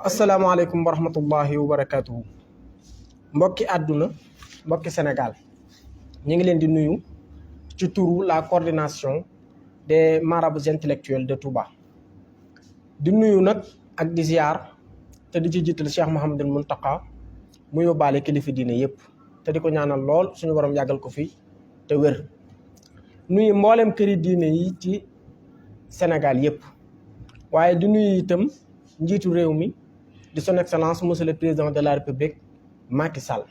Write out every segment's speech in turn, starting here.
asalaamaaleykum wa rahmatullahi wa barakaatuhu. Mbokki àdduna mbokki Sénégal ñu ngi leen di nuyu ci turu la coordination des marabouts intellectuels de Touba. di nuyu nag ak di ziar te di ci jiital Cheikh Mouhamadul Mountakha mu yóbbaale kilifa diine yëpp te di ko ñaanal lool suñu borom yàggal ko fi te wér. nuyu mboolem këri diine yi ci Sénégal yëpp waaye di nuyu itam njiitu réew mi di son excellence monsieur le président de la république Macky Sall.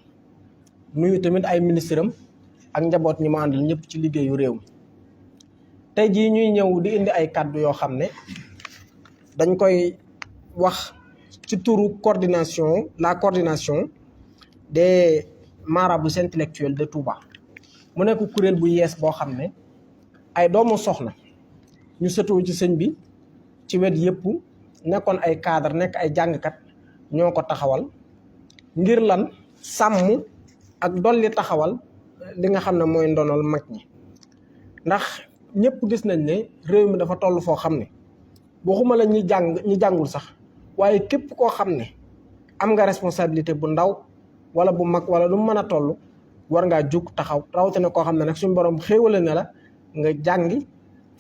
nuyu tamit ay ministre am ak njaboot ñi ma àndal ñëpp ci liggéeyu réew mi. tey jii ñuy ñëw di indi ay kàddu yoo xam ne dañ koy wax ci turu la coordination des marabouts intellectuels de Touba. mu nekk kuréel bu yees boo xam ne ay doomu soxna ñu sëtoo ci sëñ bi ci wet yëpp nekkoon ay cadre nekk ay jàngkat ñoo ko taxawal ngir lan sàmm ak dolli taxawal li nga xam ne mooy ndonol mag ñi. ndax ñëpp gis nañ ne réew mi dafa toll foo xam ne waxuma la ñi jàngul sax waaye képp koo xam ne am nga responsabilité bu ndaw wala bu mag wala lu mu mën a toll war ngaa jug taxaw rawatina koo xam ne nag suñu borom xéewale na la nga jàngi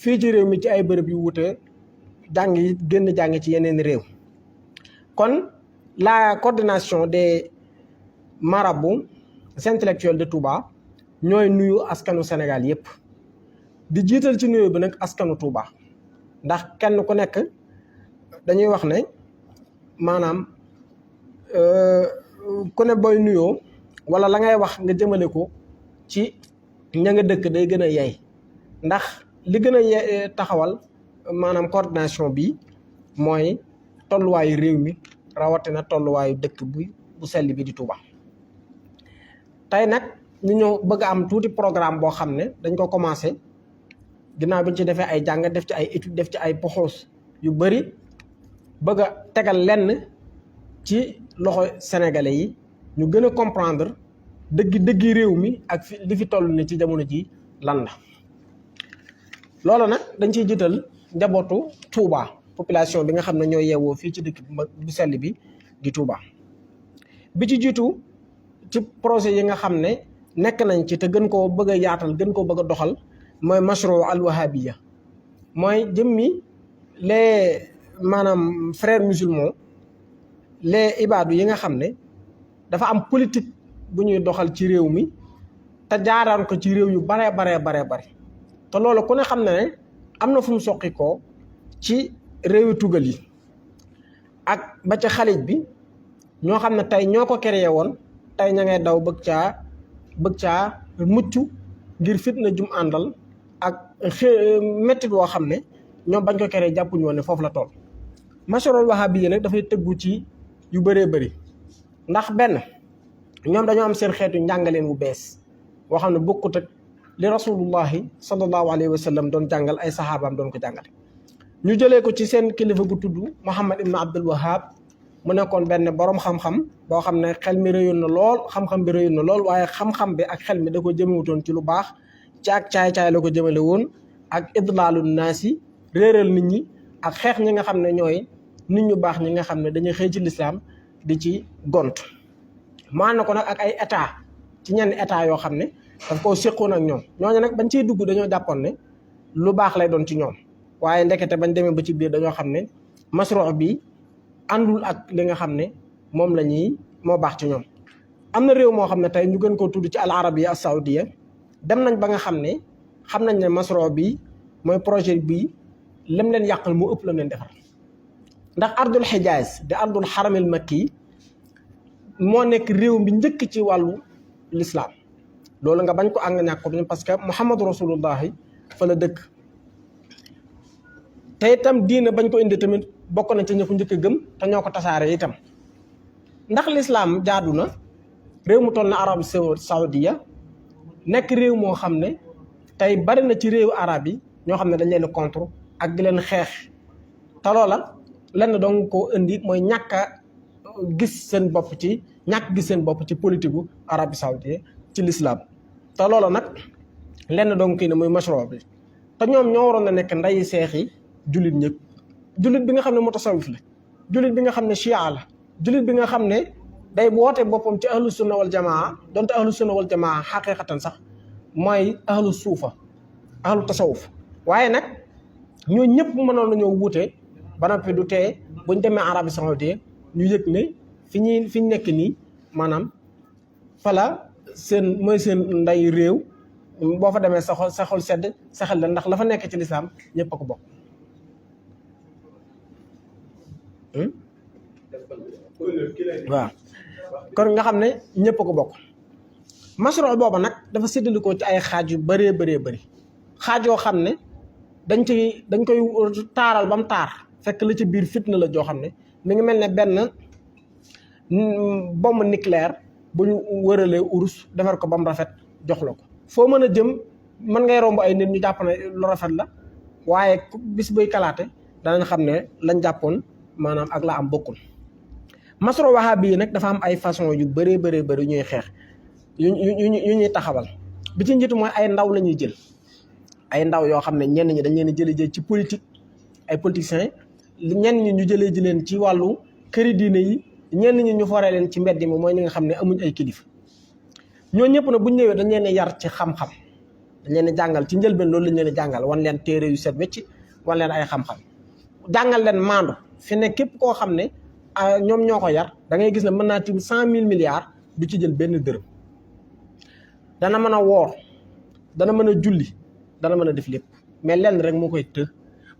fii ci réew mi ci ay bërëb yu wute jàng yi génn jàng ci yeneen réew. kon la coordination des marabouts intellectuels de Touba ñooy nuyu askanu Sénégal yépp di jiital ci nuyu bi nag askanu Touba ndax kenn ku nekk dañuy wax ne maanaam ku ne booy nuyoo wala la ngay wax nga jëmale ko ci ña nga dëkk day gën a yey ndax li gën a taxawal maanaam coordination bi mooy tolluwaayu réew mi rawatina tolluwaayu dëkk bu sell bi di Touba. tey nag ñu ñëw bëgg a am tuuti programme boo xam ne dañ ko commencé ginnaaw bi ñu ci defee ay jàng def ci ay étude def ci ay poxoos yu bëri bëgg a tegal lenn ci loxo sénégalais yi ñu gën a comprendre dëggi réew mi ak li fi toll ni ci jamono ji lan la. loolu nag dañ ciy jiital njabootu Touba population bi nga xam ne ñoo yeewoo fii ci dëkk bu sell bi di Touba. bi ci jiitu ci projet yi nga xam ne nekk nañ ci te gën koo bëgg a yaatal gën koo bëgg a doxal mooy mashru al wahabiya mooy jëmmi les maanaam frères musulmans les ibaadu yi nga xam ne dafa am politique bu ñuy doxal ci réew mi te jaaraan ko ci réew yu bare te loolu ku ne xam ne am na fu mu soqi ko ci réewi tugal yi ak ba ca xalit bi ñoo xam ne tey ñoo ko créé woon tey ña ngay daw bëgg caa mucc ngir fitna jum àndal ak métti boo xam ne ñoom bañ ko créé jàppuñu woon ne foofu la toll. masharul wahabi yi nag dafay tëggu ci yu bëree bëri ndax benn ñoom dañoo am seen xeetu njàngaleen bu bees boo xam ne bokkut ak li rasulullahi sallallahu alayhi wa sallam doon jàngal ay saxaabaam doon ko jàngal. ñu jëlee ko ci seen kilifa gu tudd Muhammad ibn Abdul Wahab mu nekkoon benn borom xam-xam boo xam ne xel mi rëyoon na lool xam-xam bi rëyoon na lool waaye xam-xam bi ak xel mi da ko jëmewutoon ci lu baax ci ak caay-caay la ko jëmale woon ak idlaalu naasi réeral nit ñi ak xeex ñi nga xam ne ñooy nit ñu baax ñi nga xam ne dañuy xëy ci lislaam di ci gont. maa na ko nag ak ay état ci ñenn état yoo xam ne daf koo séqoon ak ñoom ñooñu nag bañ ciy dugg dañoo jàppoon ne lu baax lay doon ci ñoom waaye ndekete bañ demee ba ci biir dañoo xam ne masrox bi àndul ak li nga xam ne moom la ñuy moo baax ci ñoom. am na réew moo xam ne tey ñu gën koo tudd ci al arabiya as saoudia dem nañ ba nga xam nañ ne masrox bi mooy projet bi lam leen yàqal moo ëpp lam leen defar ndax ardul xijaaz di ardul xaramil makki moo nekk réew mi njëkk ci wàllu l'islam loolu nga bañ ko ànd ñàkk ko parce que Muhammadu Rasulullahi fa la dëkk te itam diina bañ ko indi tamit bokk na ci ña ko njëkk a gëm te ñoo ko tasaare itam ndax l'islam jaadu na réew mu toll na arab saoudia nekk réew moo xam ne tey bari na ci réewu arab yi ñoo xam ne dañ leen contre ak di leen xeex te loola lenn dong ko indi mooy ñàkk a gis seen bopp ci politique gu Arabie Saoudite ci l'islam te loola nag lenn dong kii ne muy mashru bi te ñoom ñoo waroon na nekk ndeyi seex yi jullit ñëpp jullit bi nga xam ne mutasawwif la jullit bi nga xam ne chia la jullit bi nga xam ne day woote boppam ci ahlu sunna wal jamaa donte ahlu sunna wal jamaa xaqiqatan sax mooy ahlu suufa ahlu tasawuf waaye nag ñoo ñëpp mënoon nañoo wuute ba noppi du tee buñ demee Arabie Saoudite ñu yëg ne fi ñu nekk nii maanaam fala mooy seen nday réew boo fa demee sa xol sedd sa xel la ndax la fa nekk ci lislaam ñëpp a ko bokk. waaw kon nga xam ne ñëpp a ko bokk. masro booba nag dafa séddalikoo ci ay xaaj yu bëree bëri xaaj yoo xam ne dañ koy taaral ba mu taar fekk la ci biir fitna la joo xam ne mi ngi mel ne benn bombe nucléaire bu ñu wëralee urus defar ko ba mu rafet jox la ko foo mën a jëm mën ngay romb ay nit ñu jàpp ne lu rafet la waaye bis buy kalaate danañ xam ne lañ jàppoon maanaam ak la am bokkul. masro wahabi yi nag dafa am ay façon yu bëree bëri ñuy xeex yu ñuy taxawal bi ci njiitu mooy ay ndaw la ñuy jël ay ndaw yoo xam ne ñenn ñi dañ leen jëlee ci politique ay politiciens ñenn ñi ñu jëlee ji leen ci wàllu këri diine yi ñenn ñi ñu foree leen ci mbedd mi mooy ñi nga xam ne amuñ ay kilifa. ñoo ñëpp nag bu ñu ñëwee dañ leen yar ci xam-xam dañ leen jàngal ci njëlbeen loolu lañ leen jàngal wan leen téere yu set wecc wan leen ay xam-xam jàngal leen maandu fi ne képp koo xam ne ñoom ñoo ko yar da ngay gis ne mën naa tim 100 000 milliards du ci jël benn dërëm dana mën a woor dana mën a julli dana mën a def lépp mais lenn rek moo koy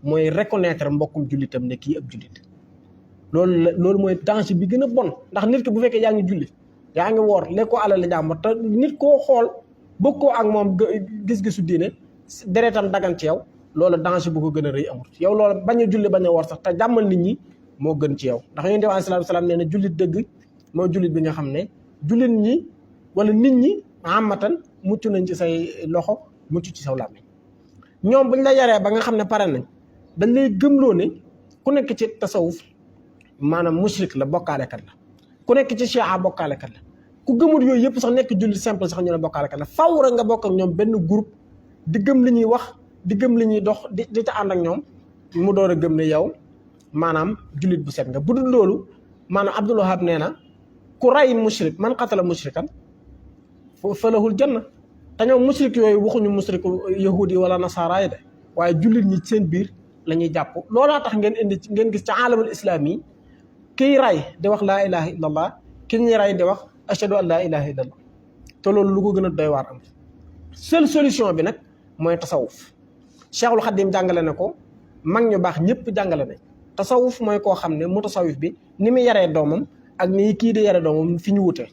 mooy reconnaître mbokkum jullitam ne kii ab jullit loolu mooy danger bi gën a bon ndax nit ki bu fekkee yaa ngi julli yaa ngi woor lekkoo alal la jàmbur te nit koo xool bokkoo ak moom gis-gisu diine deretam dagan ci yow loolu danger bu ko gën a rëy amul yow loolu bañ a julli bañ a woor sax te jàmmal nit ñi moo gën ci yow ndax yonent bi alayhi salaatu wa salaam nee na jullit dëgg mooy jullit bi nga xam ne jullit ñi wala nit ñi amatan mucc nañ ci say loxo mucc ci saw làmmiñ ñoom buñ la yaree ba nga xam ne pare nañ dañ lay gëmloo ne ku nekk ci tasawuf maanaam mushrik la bokkaalekat la ku nekk ci chia bokkaalekat la ku gëmul yooyu yëpp sax nekk jullit simple sax ñu ne bokkaalekat la faw rek nga bokk ak ñoom benn groupe di gëm li ñuy wax di gëm li ñuy dox di ta ànd ak ñoom mu door a gëm ne yow maanaam jullit bu set nga bu dul loolu maanaam Abdul Wahab nee na ku ray mushrik man qatala mushrikan fa lahul janna te ñoom mushrik yooyu waxuñu mushrik yahudi wala nasaara yi de waaye jullit ñi seen biir la ñuy jàpp loolaa tax ngeen gis ci aalamul islam yi kiy ray di wax laa ilaha illallah ki ñuy ray di wax ashhadu an laa ilaha illallah te loolu lu ko gën a doy waar am seule solution bi nag mooy tasawuf Cheikhul Khadim jàngale na ko mag ñu baax ñëpp jàngale nañ tasawuf mooy koo xam ne mu tasawuf bi ni mu yaree doomam ak ni kii di yare doomam fi ñu wutee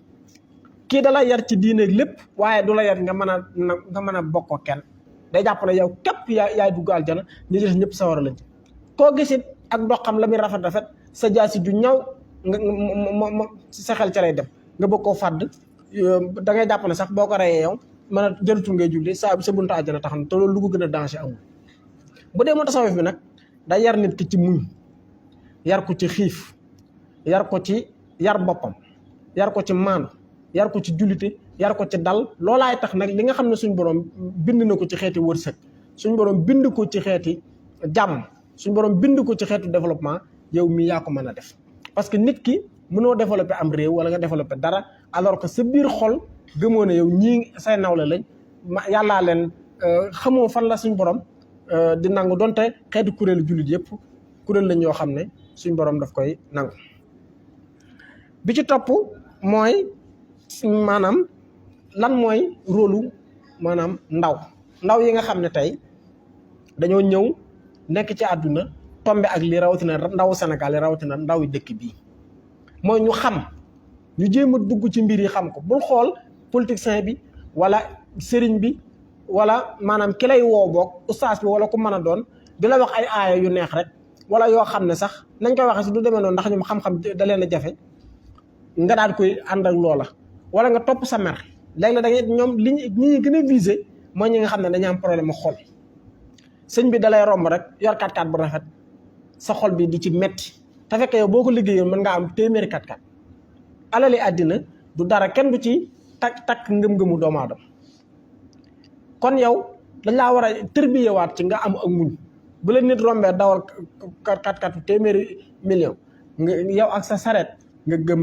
kii da la yar ci diine lépp waaye du la yar nga mën a bokk kenn day jàpp ne yow képp yaay dugg aljana ñi des ñëpp sawara lañ ci koo gisit ak doxam la muy rafet sa jaasi ju ñaw nga sa xel ca lay dem nga bëgg koo fàdd da ngay jàpp ne sax boo ko reyee yow mën a jërutul ngay julli sa buntu aljana tax na te loolu lu ko gën a danger amul bu dee mu tasawuf bi nag day yar nit ki ci muñ yar ko ci xiif yar ko ci yar boppam yar ko ci maandu yar ko ci jullite yar ko ci dal loolaay tax nag li nga xam ne suñ borom bind na ko ci xeeti wërsëg suñ borom bind ko ci xeeti jàmm suñ borom bind ko ci xeetu développement yow mii yaa ko mën a def parce que nit ki mënoo développer am réew wala nga développer dara alors que sa biir xol gëmoo ne yow ñii say nawle lañ yàllaa leen xamoo fan la suñ borom di nangu donte xeetu kuréelu jullit yëpp kuréel lañ yoo xam ne suñ borom daf koy nangu bi ci topp mooy maanaam lan mooy rôlu maanaam ndaw yi nga xam ne tey dañoo ñëw nekk ci àdduna tombe ak li rawatina ndaw Sénégal yi rawatina ndaw yi dëkk bii mooy ñu xam ñu jéem a dugg ci mbir yi xam ko bul xool politicien bi wala sëriñ bi wala maanaam ki lay woo boog ustaas bi wala ku mën a doon di la wax ay aaya yu neex rek wala yoo xam ne sax nañ koy waxee si du demee noonu ndax ñoom xam-xam da leen a jafe nga daal koy ànd ak loola wala nga topp sa mer léegi la da ngay ñoom li ñi gën a visé mooy ñi nga xam ne dañu am problème xol sëñ bi dalay romb rek yor 4x4 bu rafet sa xol bi di ci metti te fekk yow boo ko liggéeyoon mën ngaa am téeméeri 4x4 alali àddina du dara kenn du ci takk ngëm-ngëmu doomu aadama kon yow dañ laa war a tërbiyewaat ci nga am ak muñ bu la nit rombee dawal 4x4 téeméeri million nga yow ak sa sareet nga gëm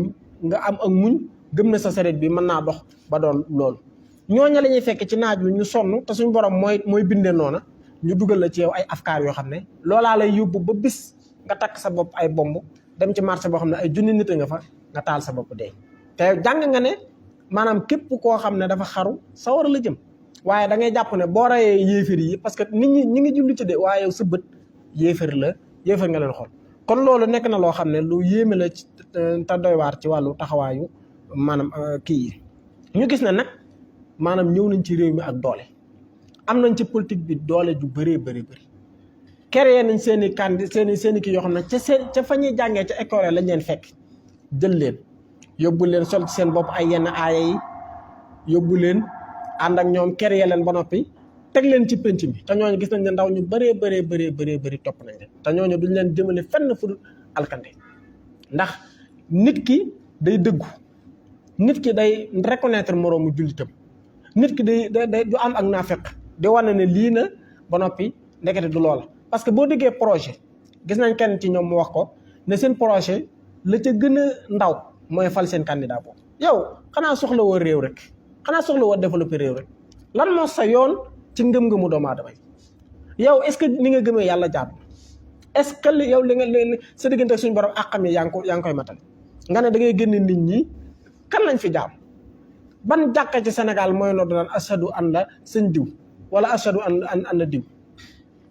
nga am ak muñ gëm na sa sareet bi mën naa dox ba doon loolu ñooña la ñuy fekk ci naaj wi ñu sonn te suñu borom mooy bindee noona ñu dugal la ci yow ay afkaar yoo xam ne loolaa lay yóbbu ba bis nga takk sa bopp ay bomb dem ci marché boo xam ne ay junni nit a nga fa nga taal sa bopp dee te jàng nga ne maanaam képp koo xam ne dafa xaru sawar la jëm waaye da ngay jàpp ne boo rayee yéefar yi parce que nit ñi ngi julli ci de waaye yow sa bët yéefar nga leen xool kon loolu nekk na loo xam ne lu yéeme la ci te doy waar ci wàllu taxawaayu maanaam kii yi ñu gis na nag maanaam ñëw nañ ci réew mi ak doole am nañ ci politique bi doole ju bëree bëri créé nañ seen i candidat seen i kii yoo xam ne ca fa ñuy jàngee ca école lañ leen fekk jël leen yóbbu leen sol ci seen bopp ay yenn aaya yi yóbbu leen ànd ak ñoom créé leen ba noppi teg leen ci penc mi te ñooñu gis nañ ne ndaw ñu bëree topp nañ leen te ñooñu duñ leen jëmale fenn fu alkande ndax nit ki day dëggu nit ki day reconnaître moroomu jullitam nit ki day du am ak naafeq di wane ne lii na ba noppi ndekete du loola parce que boo déggee projet gis nañ kenn ci ñoom mu wax ko ne seen projet la ca gën a ndaw mooy fal seen candidat boobu yow xanaa soxla woo réew rek xanaa soxla woo développer réew rek lan moo sa yoon ci ngëm-ngëmu doomu aadama yi yow est-ce que ni nga gëmee yàlla jaam est-ce que yow li nga sa diggante suñu borom àqam yi yaa ngi koy matal nga ne da ngay génne nit ñi kan lañ fi jaam ban jàkka ci Sénégal mooy noo daan ashadu an la sëñ diw wala ashadu an la diw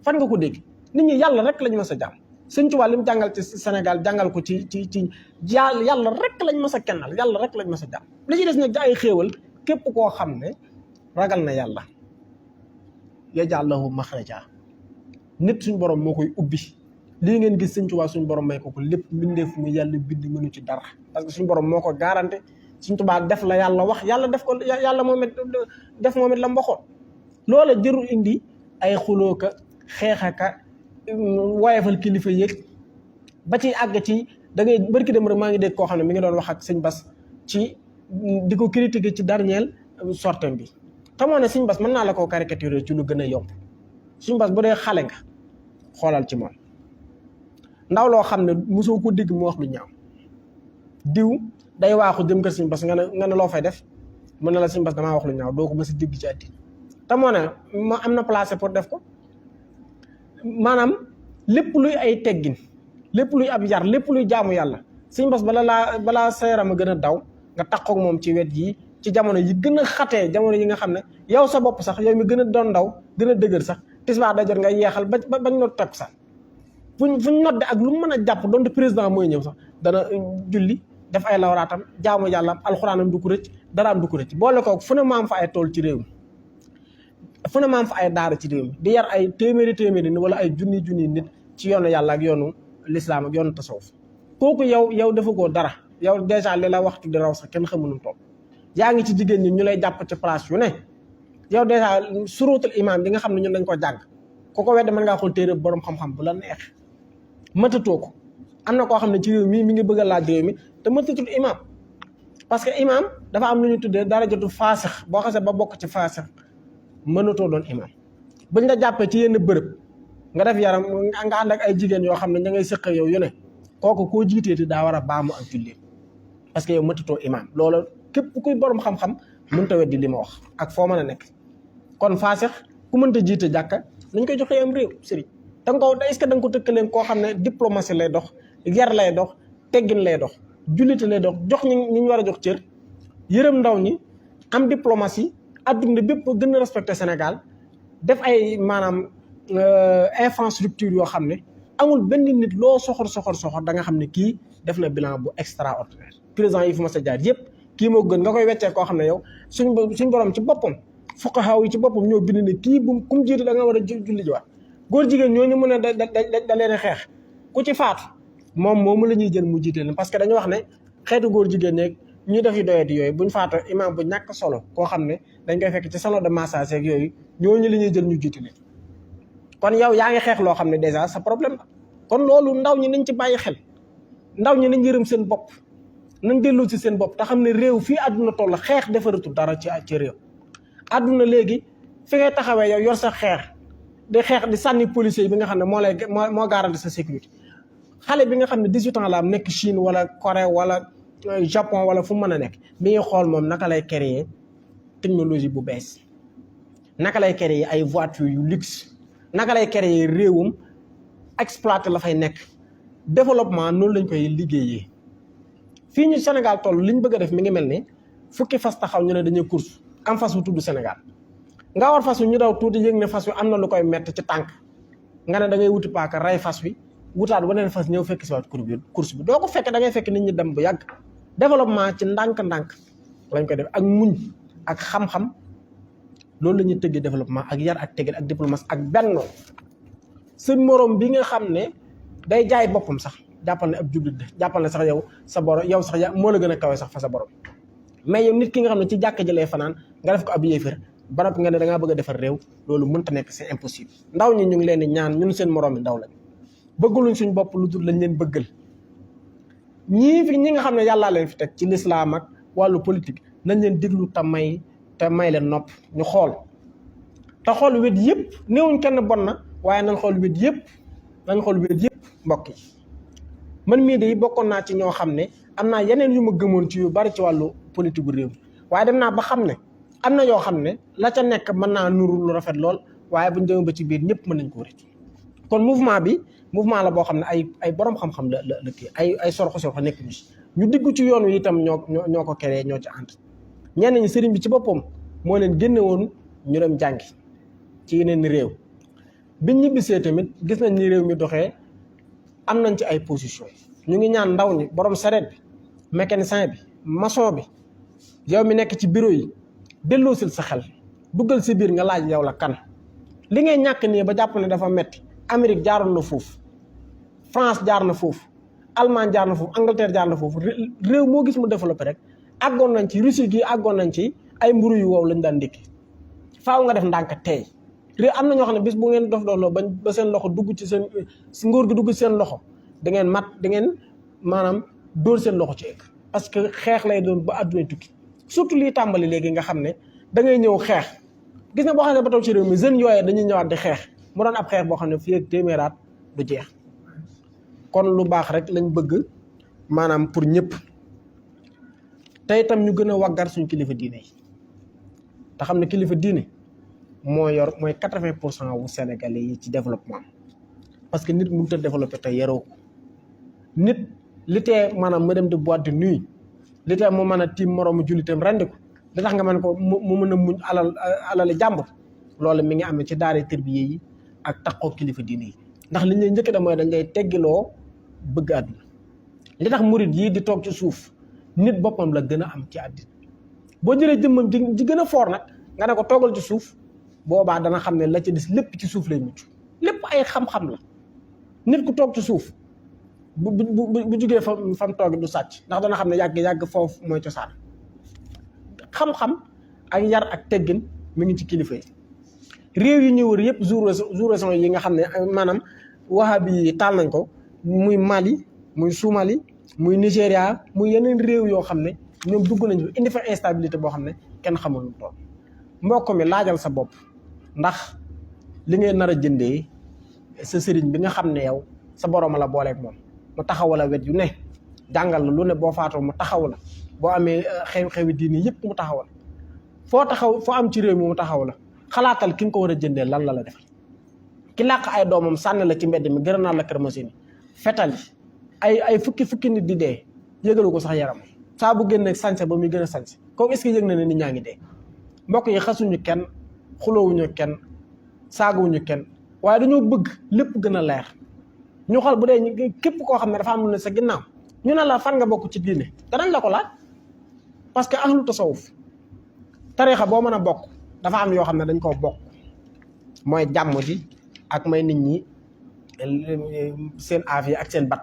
fan nga ko dégg nit ñi yàlla rek lañ mës a jaam sëñ Tuubaa li mu jàngal ci Sénégal jàngal ko ci yàlla rek lañ mës a kennal yàlla rek lañ mës a jaam li ci des nag ay xéewal képp koo xam ne ragal na yàlla yaj'al lahu maxraja nit suñ borom moo koy ubbi lii ngeen gis sëñ Tuubaa suñ borom may ko lépp mbindeef mu yàlla bind mënu ci dara parce que suñ borom moo ko garanté suñ Tuubaa def la yàlla wax yàlla def ko yàlla moom it def moom it la mboxoon loola jërul indi ay xulooka xeexaka woyefal kilifa yéeg ba ci àgg ci da ngay bërki dem rek maa ngi dégg koo xam ne mi ngi doon wax ak sëñ Bass ci di ko critiquer ci dernier sortem bi xamoo ne sëñ Bass mën naa la koo caricaturer ci lu gën a yomb sëñ Bass bu dee xale nga xoolal ci moom ndaw loo xam ne mosoo ko dégg mu wax lu ñaaw diw day waaxu jëm kër sëñ Bass nga ne loo fay def mën na la sëñ Bass damaa wax lu ñaaw doo ko mës a dégg ci àddina te moo ne ma am na placé pour def ko maanaam lépp luy ay teggin lépp luy ab yar lépp luy jaamu yàlla sëñ Bass balaa sa yaram a gën a daw nga takkook moom ci wet yi ci jamono yi gën a xatee jamono yi nga xam ne yow sa bopp sax yow mi gën a doon ndaw gën a dëgër sax tisbaar da jot nga yeexal bañ noot teg sax fuñ nodde ak lu mu mën a jàpp donte président mooy ñëw sax dana julli def ay lawraatam jaamu yàlla alxuraanam du ko rëcc daraam du ko rëcc boole kook fu ne maam fa ay tool ci réew mi fu ne maam fa ay daara ci réew mi di yar ay téeméeri nit wala ay junni nit ci yoonu yàlla ak yoonu lislaam ak yoonu tasawuf kooku yow dafa koo dara yow dèjà li la waxtu di raw sax kenn xamunum toog yaa ngi ci jigéen ñi ñu lay jàpp ci place yu ne yow dèjà surutul imam bi nga xam ne ñun dañ ko jàng ku ko wedde mën ngaa xool téere borom xam-xam bu la neex mëtatoo ko am na koo xam ne ci réew mi ngi bëgg a laaj réew mi te mëtatul imam parce que imam dafa am lu ñu tuddee darajatu faasix boo xasee ba bokk ci faasix mënatoo doon imam buñ la jàppee ci yenn bërëb nga def yaram nga ànd ak ay jigéen yoo xam ne ña ngay sëq yow yu ne kooku koo jiiteeti daa war a baamu ak julli parce que yow mëtatoo imam loolu képp kuy borom xam-xam mënta weddi li ma wax ak foo mën a nekk kon faasix ku mënta jiite jàkka nañ koy joxee am réew sëriñ da nga ko est-ce que da nga ko tëkkaleen koo xam ne diplomatie lay dox yar lay dox teggin lay dox jullite lay dox jox ñi ñu war a jox cër yërëm ndaw ñi am diplomatie adduna bépp gën a respecté Sénégal def ay maanaam infrastructure yoo xam ne amul benn nit loo soxor da nga xam ne kii def na bilan bu extraordinaire président yi fi ma sa jaar yëpp kii moo gën nga koy weccee koo xam ne yow suñ borom ci boppam fuqahaa yi ci boppam ñoo bind ne kii bu kum jiite da nga war a julli jiwaat góor jigéen ñooñu mën a da leen a xeex ku ci faatu moomu la ñuy jël mu jiite leen parce que dañu wax ne xeetu góor jigéen ñeeg ñuy def yu doyati yooyu buñ faatu imam bu ñàkk solo koo xam ne dañ koy fekk ci salon de massage ak yooyu ñooñu la ñuy jël ñu jiite leen kon yow yaa ngi xeex loo xam ne déjà sa problème la kon loolu ndaw ñi nañ ci bàyyi xel ndaw ñi nañ yërëm seen bopp nañ dellu ci seen bopp te xam ne réew fii àdduna toll xeex defaratul dara ci réew àdduna léegi fi ngay taxawee yow yor sa xeex di sànni policier bi nga xam ne moo garanti sa sécurité xale bi nga xam ne 18 ans la am nekk Chine wala Corée wala Japon wala fu mu mën a nekk mi ngi xool moom naka lay créer technologie bu bees naka lay créer ay voitures yu luxe naka lay créer réewum exploiter la fay nekk développement noonu lañ koy liggéeyee. fii ñu Sénégal toll liñ bëgg a def mi ngi mel ni fukki fas taxaw ñu ne dañuy course am fas wu tudd Sénégal nga war fas wi ñu daw tuuti yëg ne fas wi am na lu koy mett ci tànk nga ne da ngay wuti paaka rey fas wi wutaat waneen fas ñëw fekk si waat course bi doo ko fekk da ngay fekk nit ñi dem bu yàgg. développement ci ndànk-ndànk lañ koy def ak muñ ak xam-xam loolu la ñuy tëggee développement ak yar ak teggin ak diplomatie ak bennoo. seen morom bi nga xam ne day jaay boppam sax jàppal ne ab jullit de jàppal ne sax yow sa borom yow sax moo la gën a kawe sax fa sa borom mais yow nit ki nga xam ne ci jàkk ji lay fanaan nga def ko ab yéefar ba noppi nga ne da ngaa bëgg a defar réew loolu mënta nekk c'est impossible. ndaw ñi ñu ngi leen di ñaan ñun seen morom yi ndaw lañ bëgguluñ suñ bopp lu dul lañ leen bëggal. ñi nga xam ne yàllaa leen fi teg ci lislaam ak wàllu politique nañ leen diglu te may leen nopp ñu xool te xool wet yëpp néewuñ kenn bon na waaye nañ xool wet yëpp mbokk yi. man mii de bokkoon naa ci ñoo xam ne am naa yeneen yu ma gëmoon ci yu bari ci wàllu politique bu réew waaye dem naa ba xam ne am na yoo xam ne la ca nekk mën naa nuru lu rafet lool waaye buñ demee ba ci biir ñëpp mën nañ ko rëcc. kon mouvement la boo xam ne ay borom xam-xam la kii ay sorxo nekk ñu diggu ci yoon wi itam ñoo ko créé ñoo ci ànd. ñenn ñi sëriñ bi ci boppam moo leen génne woon ñu dem jàngi ci yeneen réew biñ ñibbisee tamit gis nañ ni réew mi doxee am nañ ci ay position ñu ngi ñaan ndaw ñi borom sareet bi mécanicien bi maçon bi yow mi nekk ci bureau yi delloosil sa xel duggal si biir nga laaj yow la kan li ngay ñàkk nii ba jàpp ne dafa metti Amérique jaaroon na foofu France jaar na foofu Allemagne jaar na foofu Angleterre jaar na foofu réew moo gis mu développé rek àggoon nañ ci Russie gi àggoon nañ ci ay mburu yu wow lañ daan ndékki faaw nga def ndànk tey réew am na ñoo xam ne bis bu ngeen dof dooloo ba seen loxo dugg ci seen si nguur gi dugg ci seen loxo da ngeen maanaam dóor seen loxo ci egg parce que xeex lay doon ba àdduna tukki surtout lii tàmbali léegi nga xam ne da ngay ñëw xeex gis nga boo xam ne ba taw ci réew mi jeunes yooyee dañuy ñëwaat di xeex mu doon ab xeex boo xam ne fii ak téeméeraat du jeex kon lu baax rek lañ bëgg maanaam pour ñëpp te itam ñu gën a waggar suñ kilifa diine yi te xam ne kilifa diine mooy 80% wu Sénégalais yi ci développement parce que nit mënut a développé te yaroo ko nit li tee maanaam mu dem di boîte de nuit li tee mu mën a tiim moroomu jullitam rendi ko li tax nga mën ko mu mën a muñ alali jàmbur loolu mi ngi amee ci daara tërbiye yi ak taxoo kilifa diine yi ndax li ñuy njëkk da mooy dañ lay teggiloo bëgg àdduna li tax murit yii di toog ci suuf nit boppam la gën a am ci àddina boo jëlee jëmmam ji gën a foor nag nga ne ko toogal ci suuf boobaa dana xam ne la ci des lépp ci suuf lay mucc lépp ay xam-xam la nit ku toog ci suuf bu jugee fam toog du sàcc ndax dana xam ne yàgg foofu mooy cosaan xam-xam ak yar ak teggin mi ngi ci kilifa yi réew yi ñu wër yëpp jour yi nga xam ne maanaam wahabi yi taal nañ ko muy Mali muy Somalie muy Nigéria muy yeneen réew yoo xam ne ñoom dugg nañu indi fa instabilité boo xam ne kenn xamul lu toll mbokk mi laajal sa bopp ndax li ngay nar a jëndee sa sëriñ bi nga xam ne yow sa borom la booleeg moom mu taxaw la wet yu ne jàngal la lu ne boo faatoo mu taxaw la boo amee xew-xewi diini yëpp mu taxaw la foo am ci réew mi mu taxaw la xalaatal ki nga ko war a jëndee lan la defal ki làq ay doomam sànni la ci mbedd mi gërëm naa la kër machine fetal ay fukki nit di dee yëgalu ko sax yaram saa bu génne sañse ba muy gën a sañse kooku est-ce que yëg na ne nit ñaa ngi dee mbokk yi xasuñu kenn xuloowuñu kenn saagawuñu kenn waaye dañoo bëgg lépp gën a leer ñu xool bu dee képp koo xam ne dafa am lu ne sa ginnaaw ñu ne la fan nga bokk ci diine danañ la ko laaj parce que ahlu tasawuf tariixa boo mën a bokk dafa am yoo xam ne dañ koo bokk mooy jàmm ji ak may nit ñi seen avis ak seen bat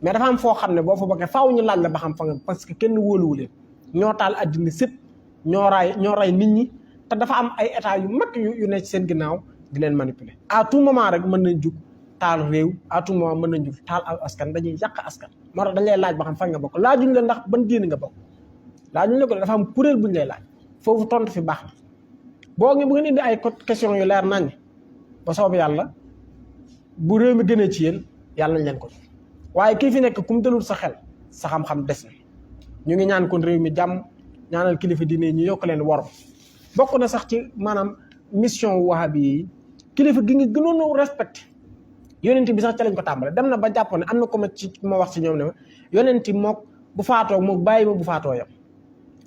mais dafa am foo xam ne boo fa bokkee faaw ñu laaj la ba xam fa nga parce que kenn wóoluwu leen ñoo taal addina sëpp ñoo ray nit ñi te dafa am ay état yu mag yu ne ci seen ginnaaw di leen manipuler à tout moment rek mën nañ jug taal réew à tout moment mën nañ jug taal askan dañuy yàq askan moo tax dañ lay laaj ba xam fan nga bokk laajuñ la ndax ban diine nga bokk laajuñ la ko dafa am kuréel buñ lay laaj foofu tontu fi baax na bu ngeen indi ay question yu leer nañ ba soob yàlla bu réew mi gënee ci yéen yàlla nañ leen ko waaye kii fi nekk kum dalul sa xel sa xam-xam des na. ñu ngi ñaan kon réew mi jàmm ñaanal kilifa diine ñu yokk leen war bokk na sax ci maanaam mission wahabi yi kilifa gi nga gënoon a respecté yonent bi sax ca lañ ko tàmbale dem na ba jàpp ne am na ko ma wax ci ñoom ne ma yonent mook bu faatoo mook bàyyi ma bu faatoo yam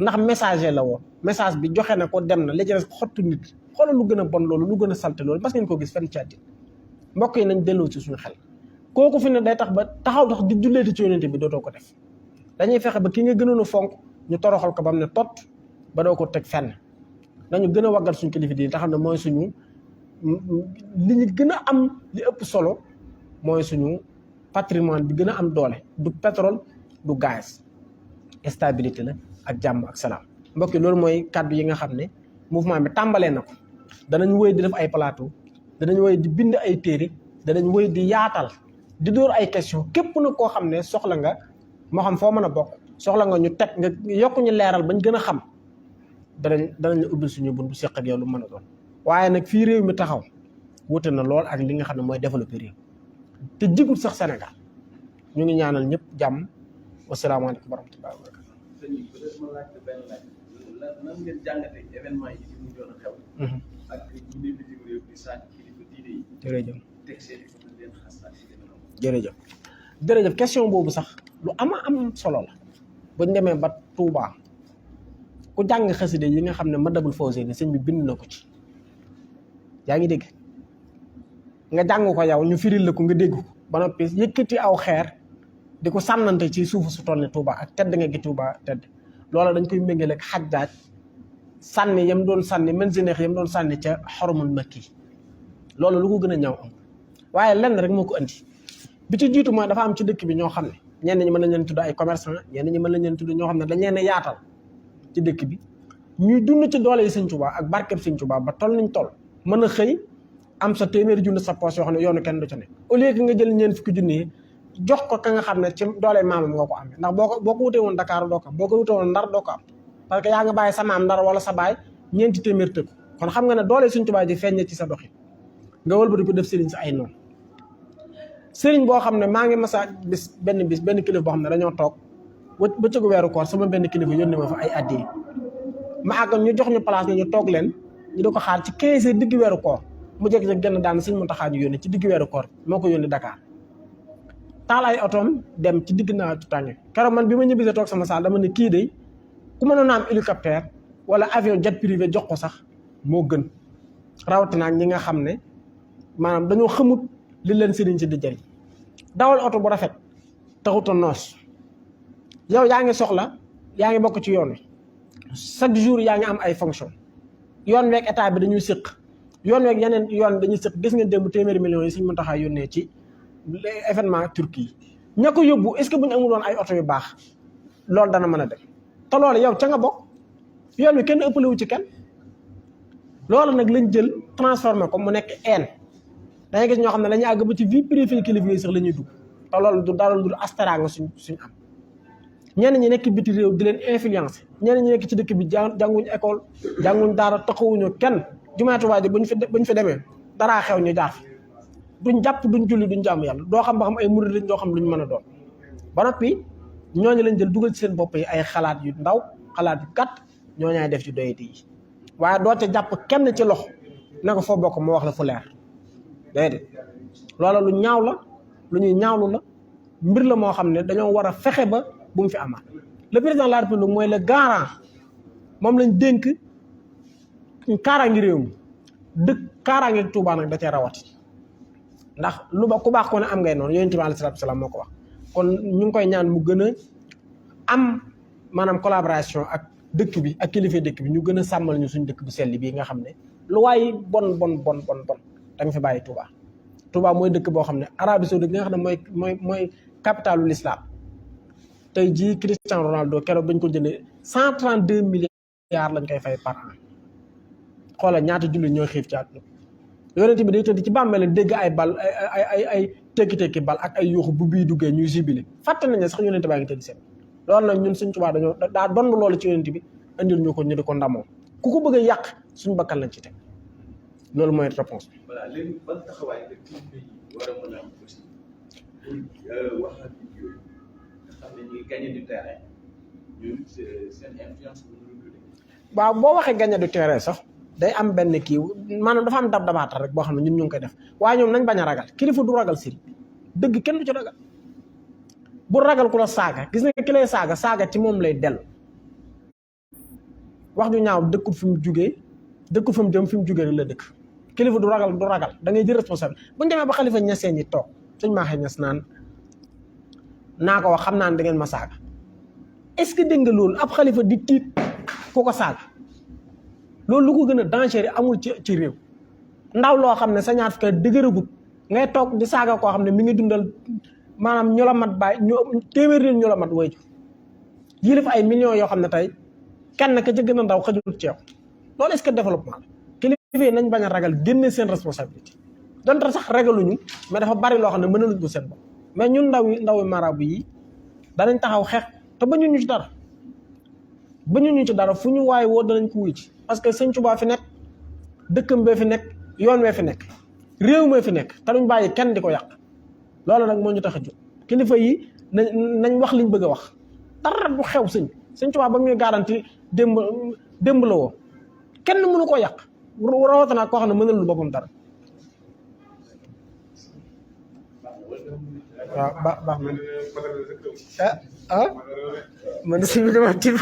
ndax messager la woon message bi joxe na ko dem na li ci des xottu nit xoolal lu gën a bon loolu lu gën a salte loolu parce que ngeen ko gis fenn ci àddina mbokk yi nañ delloo ci suñu xel kooku fi ne day tax ba taxaw tax di julleeti ci yonent bi dootoo ko def dañuy fexe ba ki nga gënoon a fonk ñu toroxal ko ba mu ne tot ba doo ko teg fenn nañu gën a waggal suñu kilifa di te xam ne mooy suñu li ñu gën a am li ëpp solo mooy suñu patrimoine bi gën a am doole du pétrole du gaz stabilité la ak jàmm ak salaam mbokk yi loolu mooy kàddu yi nga xam ne mouvement bi tàmbalee na ko danañ wéy di def ay plateau danañ wéy di bind ay téere danañ wéy di yaatal di dóor ay question képp na koo xam ne soxla nga moo xam foo mën a bokk soxla nga ñu teg nga yokk ñu leeral bañ gën a xam danañ la ubbil suñu buntu seq ak yow lu mën a doon waaye nag fii réew mi taxaw wute na lool ak li nga xam ne mooy développé réew te jigul sax Sénégal ñu ngi ñaanal ñëpp jàmm wasalaamaaleykum wa rahmatullahi wa barakatu. sëñ bi peut-être ma laajte benn laaj nan ngeen jàngatee événement yi fi mu doon xew. ak ñu ne bitim réew di sànni kilifa diine yi. jërëjëf teg seen i photo leen xas ak si demee noonu. jërëjëf question boobu sax lu am solo la buñ demee ba Touba ku jàng xaside yi nga xam ne Madabul Fawzeyni sëñ bi bind na ko ci yaa ngi dégg nga jàng ko yow ñu firil la ko nga dégg ko ba noppi yëkkati aw xeer di ko sànnante ci suufu su toll ne Touba ak tedd nga gi Touba tedd loola dañ koy méngale ak Xajjaaj sànni yam doon sànni mensineex yam doon sànni ca xoromul makki loolu lu ko gën a ñaaw am waaye lenn rek moo ko andi bi ci jiitu mooy dafa am ci dëkk bi ñoo xam ne ñenn ñi mën nañ leen tudd ay commerçant ñenn ñi mën nañ leen tudd ñoo xam ne dañ leen a yaatal ci dëkk bi ñuy dund ci doole yi Sëñ Touba ak barkeb Sëñ Touba ba toll nañ toll mën a xëy am sa téeméeri junni sa poche yoo xam ne yoonu kenn du ca nekk au lieu que nga jël ñeent fukki junni yi jox ko ka nga xam ne ci doole maamam nga ko amee ndax boo ko wutee woon Dakar doo ko am boo ko wutee woon Ndar doo ko am parce que yaa nga bàyyi sa maam Ndar wala sa baay ñeenti téeméer tëkku kon xam nga ne doole Sëñ Touba ji feeñ ci sa doxin nga wëlbati ko def sëriñ sa ay noonu sëriñ boo xam ne maa ngi masa benn kilifa boo xam ne dañoo toog ba cëgu weeru koor sama benn kilifa yónni ma fa ay addiya ma àgg ñu jox ñu place ñu toog leen ñu di ko xaar ci 15 heures digg weeru koor mu jékki-jékki gën a daan Sëñ Muntaxa ñu yónni ci digg weeru koor moo ko yónni Dakar taal ay otoom dem ci digg naa tàng keroog man bi ma ñibbisee toog sama saal dama ne kii de ku mënoon a am hélicoptère wala avion jet privé jox ko sax moo gën rawatina ak ñi nga xam ne maanaam dañoo xamut li leen sëriñ si di jëriñ dawal oto bu rafet taxut a noos yow yaa ngi soxla yaa ngi bokk ci yoon wi chaque jour yaa ngi am ay fonction yoon weeg état bi dañuy sëq yoon weeg yeneen yoon dañuy sëq gis ngeen démb téeméeri millions yi Sëñ Muntaxa yónnee ci événement Turquie yi ña ko yóbbu est-ce que bu ñu amul woon ay oto yu baax loolu dana mën a dem te loolu yow ca nga bokk yoon wi kenn ëppale wu ci kenn loolu nag lañ jël transformé ko mu nekk haine dangay gis ñoo xam ne dañuy àgg ba ci vie privée kilifa yi sax la ñuy dugg te loolu du dara du astaraanga suñ am ñenn ñi nekk biti réew di leen influencer ñenn ñi nekk ci dëkk bi jànguñ école jànguñ daara taxawuñu kenn jumaa Tuubaa ji buñ fi demee daraa xew ñu jaar fi duñ jàpp duñ julli duñ jaamu yàlla doo xam ba xam ay murid lañ doo xam luñ mën a doon ba noppi ñooñu lañ jël dugal ci seen bopp yi ay xalaat yu ndaw xalaat yu gàtt ñooñaay def ci doyati yi waaye doo ca jàpp kenn ci loxo ne ko foo bokk moo wax la fu leer déedéet loola lu ñaaw la lu ñuy ñaawlu la mbir la moo xam ne dañoo war a fexe ba bu mu fi amaat le président de la république mooy le garant moom lañ dénk kaaraangi réew mi dëkk kaaraangi Tuubaa nag da cee rawati ndax lu ba ku baax ko ne am ngay noonu Yonent bi alayhi salaatu wa salaam moo ko wax kon ñu ngi koy ñaan mu gën a am maanaam collaboration ak dëkk bi ak kilifa dëkk bi ñu gën a sàmmal ñu suñ dëkk bu sell bii nga xam ne lu waay bon da nga fi bàyyi Touba mooy dëkk boo xam ne Arabie Saoudite bi nga xam ne mooy capitalu l'islam tey jii Cristiano Ronaldo keroog bañ ko jëndee 132 milliards lañ koy fay par an xoolal ñaata jullit ñooy xiif ci àdduna Yonent bi day tëdd ci bàmmeel dégg ay bal ay tekki bal ak ay yuuxu bu bii duggee ñuy sibile fàtte nañ ne sax Yonent baa ngi tëdd seen loolu nag ñun suñ Touba daa donn loolu ci Yonent bi indil ñu ko ñu di ko ndamoo ku ko bëgg a yàq suñ bakkan lañ ci teg loolu mooy réponse bi. voilà léegi ban taxawaay la kilifa yi war a mën a am aussi. pour wax ak nit yooyu nga xam ne ñu ngi gagné du terrain ñun seen influence bu ñu reculer. waaw boo waxee gagné du terrain sax day am benn kii maanaam dafa am dabaatal rek boo xam ne ñun ñu ngi koy def waaye ñoom nañ bañ a ragal kilifa du ragal sëriñ dëgg kenn du ci ragal bu ragal ku la saaga gis nga ki lay saaga ci moom lay dellu wax ju ñaaw dëkkul fi mu jugee dëkkul fi mu jëm fi mu jugee rek la dëkk kilifa du ragal da ngay jël responsable bu ñu demee ba xalifa ñaseen yi toog suñ maaxee ñas naan naa ko wax xam naa ne da ngeen ma saaga est-ce que dégg nga loolu ab xalifa di tiit ku ko saaga loolu lu ko gën a dangereux amul ci réew ndaw loo xam ne sa ñaar fukki dëgëragut ngay toog di saaga koo xam ne mi ngi dundal maanaam ñu la mat bàyyi téeméeri ñu la mat wayju yilif ay millions yoo xam ne tey kenn ka ca gën a ndaw xajul ci yow loolu est-ce que développement la kilifa yi nañ bañ a ragal génne seen responsabilité donte sax ragaluñu mais dafa bari loo xam ne mënaluñ ko seen bopp mais ñun ndawi marabu yi danañ taxaw xeex te bañu ñu ci dara fu ñu waaye woo danañ ko wuy ci parce que Sëñ Tuubaa fi nekk dëkkam bee fi nekk yoon wee fi nekk réew mee fi nekk te duñ bàyyi kenn di ko yàq loolu nag moo ñu tax a jóg kilifa yi nañ wax liñ bëgg a wax dara du xew Sëñ Tuubaa ba muy garanti démb la woo kenn mënu koo yàq rawatina koo xam ne mënal lu boppam dara waaw baax na man si bi dama tibb